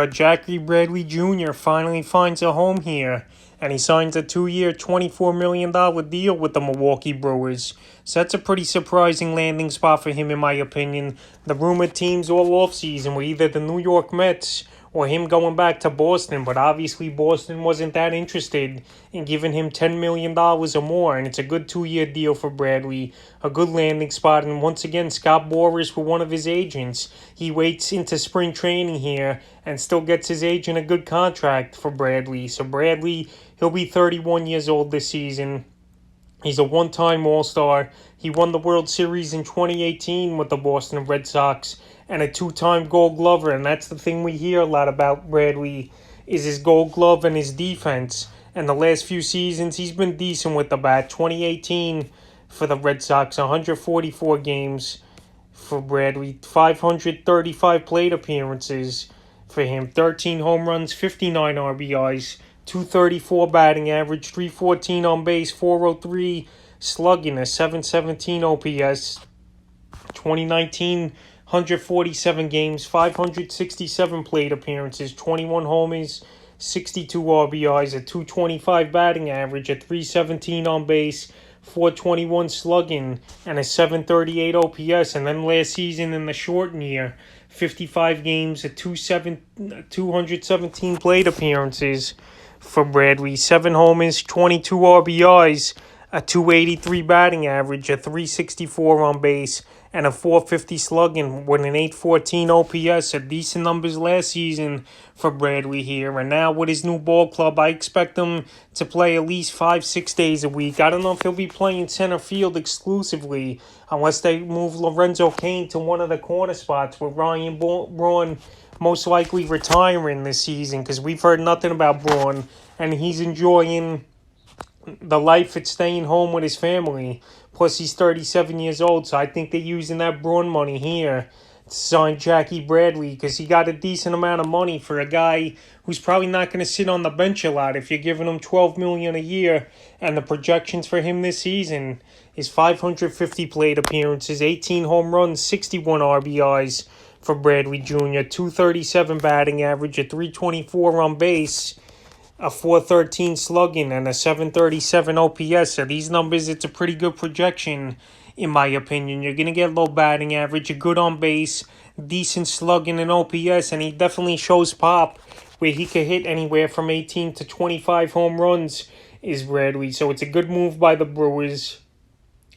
Jackie Bradley Jr. finally finds a home here, and he signs a 2-year, $24 million deal with the Milwaukee Brewers. So that's a pretty surprising landing spot for him, in my opinion. The rumored teams all offseason were either the New York Mets or him going back to Boston, but obviously Boston wasn't that interested in giving him $10 million or more, and it's a good 2-year deal for Bradley, a good landing spot, and once again, Scott Boras with one of his agents. He waits into spring training here and still gets his agent a good contract for Bradley. So Bradley, he'll be 31 years old this season. He's a one-time All-Star. He won the World Series in 2018 with the Boston Red Sox and a 2-time Gold Glover. And that's the thing we hear a lot about Bradley is his Gold Glove and his defense. And the last few seasons, he's been decent with the bat. 2018 for the Red Sox, 144 games for Bradley, 535 plate appearances for him, 13 home runs, 59 RBIs, 234 batting average, 314 on base, 403 slugging, a 717 OPS. 2019, 147 games, 567 plate appearances, 21 homers, 62 RBIs, a 225 batting average, a 317 on base, 421 slugging, and a 738 OPS. And then last season in the shortened year, 55 games, a 217 plate appearances for Bradley, 7 homers, 22 RBIs, a 283 batting average, a 364 on base, and a 450 slugging with an 814 OPS. A decent numbers last season for Bradley here. And now with his new ball club, I expect him to play at least 5-6 days a week. I don't know if he'll be playing center field exclusively unless they move Lorenzo Cain to one of the corner spots with Ryan Braun most likely retiring this season, because we've heard nothing about Braun, and he's enjoying the life at staying home with his family. Plus, he's 37 years old, so I think they're using that Braun money here to sign Jackie Bradley, because he got a decent amount of money for a guy who's probably not going to sit on the bench a lot if you're giving him $12 million a year. And the projections for him this season is 550 plate appearances, 18 home runs, 61 RBIs for Bradley Jr., 237 batting average, a 324 on base, a 413 slugging, and a 737 OPS. So these numbers, it's a pretty good projection, in my opinion. You're going to get low batting average, a good on base, decent slugging and OPS, and he definitely shows pop where he could hit anywhere from 18 to 25 home runs is Bradley. So it's a good move by the Brewers.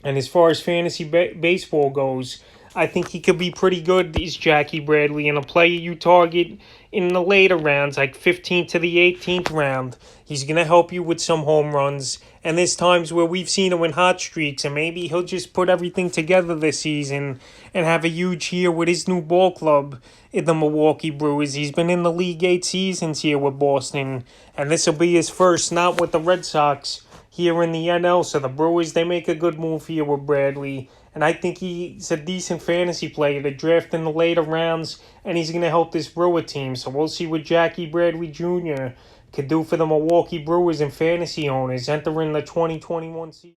And as far as fantasy baseball goes, I think he could be pretty good, is Jackie Bradley, and a player you target in the later rounds, like 15th to the 18th round. He's going to help you with some home runs, and there's times where we've seen him in hot streaks, and maybe he'll just put everything together this season and have a huge year with his new ball club in the Milwaukee Brewers. He's been in the league 8 seasons here with Boston, and this will be his first, not with the Red Sox, here in the NL. So the Brewers, they make a good move here with Bradley. And I think he's a decent fantasy player to draft in the later rounds, and he's going to help this Brewer team. So we'll see what Jackie Bradley Jr. could do for the Milwaukee Brewers and fantasy owners entering the 2021 season.